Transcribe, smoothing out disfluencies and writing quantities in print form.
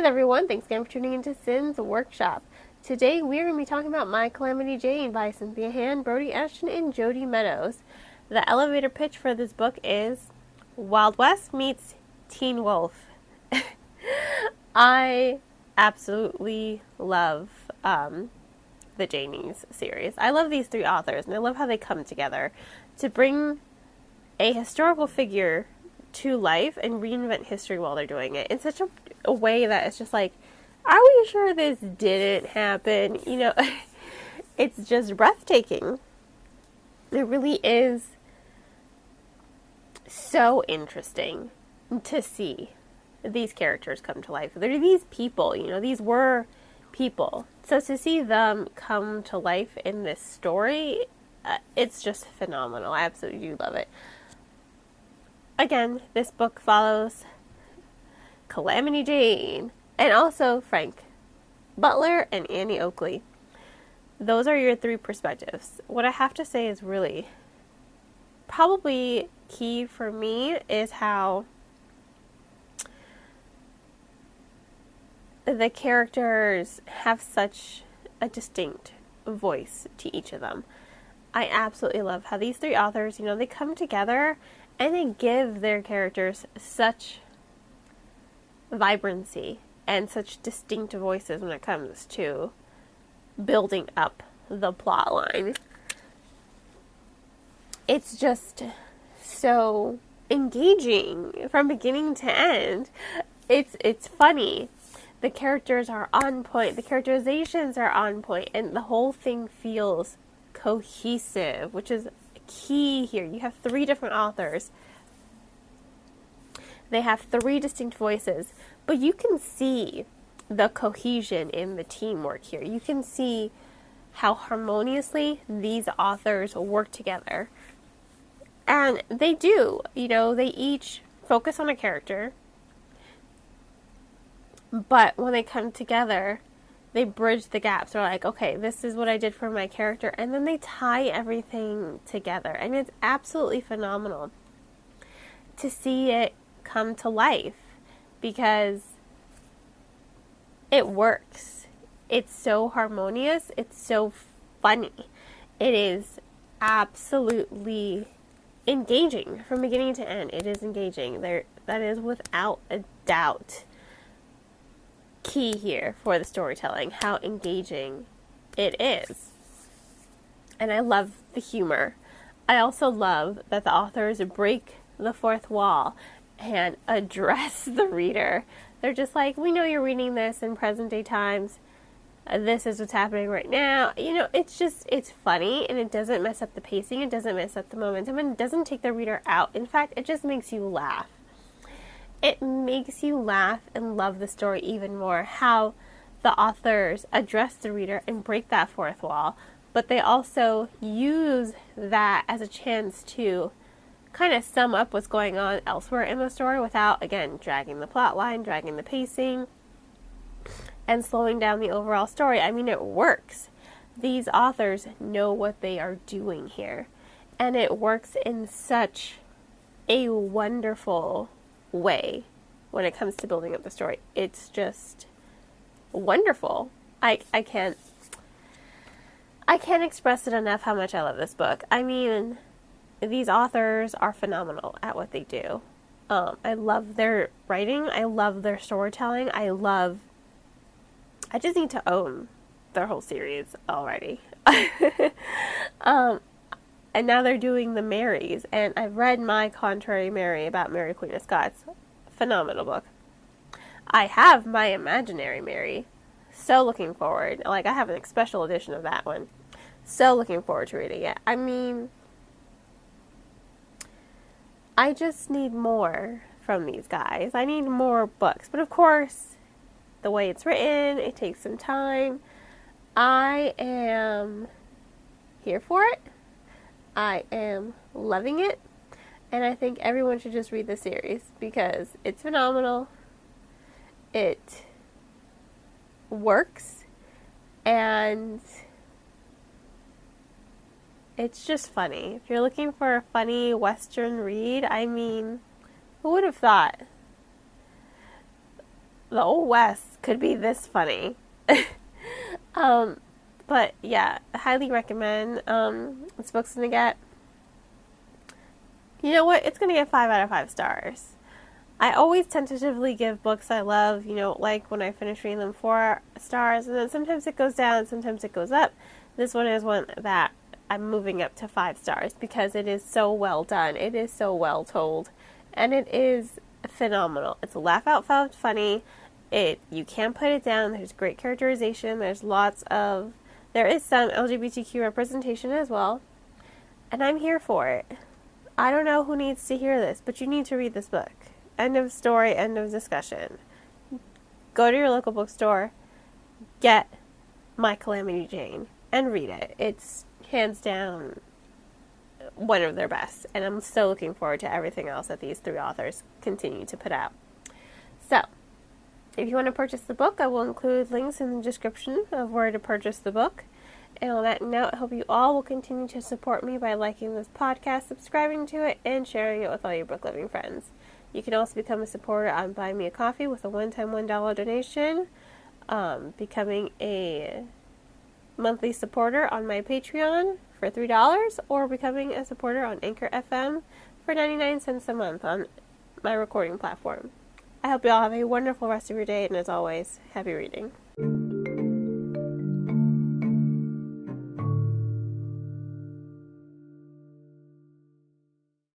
there everyone, thanks again for tuning into Sin's Workshop. Today we are going to be talking about My Calamity Jane by Cynthia Hand, Brody Ashton, and Jody Meadows. The elevator pitch for this book is Wild West meets Teen Wolf. I absolutely love the Janies series. I love these three authors, and I love how they come together to bring a historical figure to life and reinvent history while they're doing it in such a way that it's just like, are we sure this didn't happen? You know, it's just breathtaking. It really is so interesting to see these characters come to life. They're these people, you know, these were people. So to see them come to life in this story, it's just phenomenal. I absolutely do love it. Again, this book follows Calamity Jane and also Frank Butler and Annie Oakley. Those are your three perspectives. What I have to say is really probably key for me is how the characters have such a distinct voice to each of them. I absolutely love how these three authors, you know, they come together and they give their characters such vibrancy and such distinct voices when it comes to building up the plot line. It's just so engaging from beginning to end. It's funny. The characters are on point. The characterizations are on point, and the whole thing feels cohesive, which is key here. You have three different authors. They have three distinct voices, but you can see the cohesion in the teamwork here. You can see how harmoniously these authors work together. And they do, you know, they each focus on a character, but when they come together, they bridge the gaps. They're like, okay, this is what I did for my character. And then they tie everything together. And it's absolutely phenomenal to see it come to life because it works. It's so harmonious. It's so funny. It is absolutely engaging from beginning to end. It is engaging. That is without a doubt key here for the storytelling, how engaging it is. And I love the humor. I also love that the authors break the fourth wall and address the reader. They're just like, we know you're reading this in present day times. This is what's happening right now. You know, it's funny, and it doesn't mess up the pacing. It doesn't mess up the momentum, and it doesn't take the reader out. In fact, it just makes you laugh. It makes you laugh and love the story even more, how the authors address the reader and break that fourth wall, but they also use that as a chance to kind of sum up what's going on elsewhere in the story without, again, dragging the plot line, dragging the pacing, and slowing down the overall story. I mean, it works. These authors know what they are doing here, and it works in such a wonderful way when it comes to building up the story. It's just wonderful. I can't express it enough how much I love this book. I mean, these authors are phenomenal at what they do. I love their writing. I love their storytelling. I just need to own their whole series already. And now they're doing the Marys, and I've read My Contrary Mary about Mary Queen of Scots. Phenomenal book. I have My Imaginary Mary. So looking forward. Like, I have a special edition of that one. So looking forward to reading it. I mean, I just need more from these guys. I need more books. But of course, the way it's written, it takes some time. I am here for it. I am loving it, and I think everyone should just read the series because it's phenomenal. It works, and it's just funny. If you're looking for a funny Western read, I mean, who would have thought the Old West could be this funny. But yeah, highly recommend. This book's gonna get, you know what? It's gonna get 5 out of 5 stars. I always tentatively give books I love, like when I finish reading them, 4 stars, and then sometimes it goes down, sometimes it goes up. This one is one that I'm moving up to 5 stars because it is so well done. It is so well told, and it is phenomenal. It's a laugh out loud funny. You can't put it down. There's great characterization. There is some LGBTQ representation as well, and I'm here for it. I don't know who needs to hear this, but you need to read this book. End of story, end of discussion. Go to your local bookstore, get My Calamity Jane, and read it. It's hands down one of their best, and I'm so looking forward to everything else that these 3 authors continue to put out. So, if you want to purchase the book, I will include links in the description of where to purchase the book. And on that note, I hope you all will continue to support me by liking this podcast, subscribing to it, and sharing it with all your book-loving friends. You can also become a supporter on Buy Me a Coffee with a one-time $1 donation, becoming a monthly supporter on my Patreon for $3, or becoming a supporter on Anchor FM for 99 cents a month on my recording platform. I hope you all have a wonderful rest of your day, and as always, happy reading.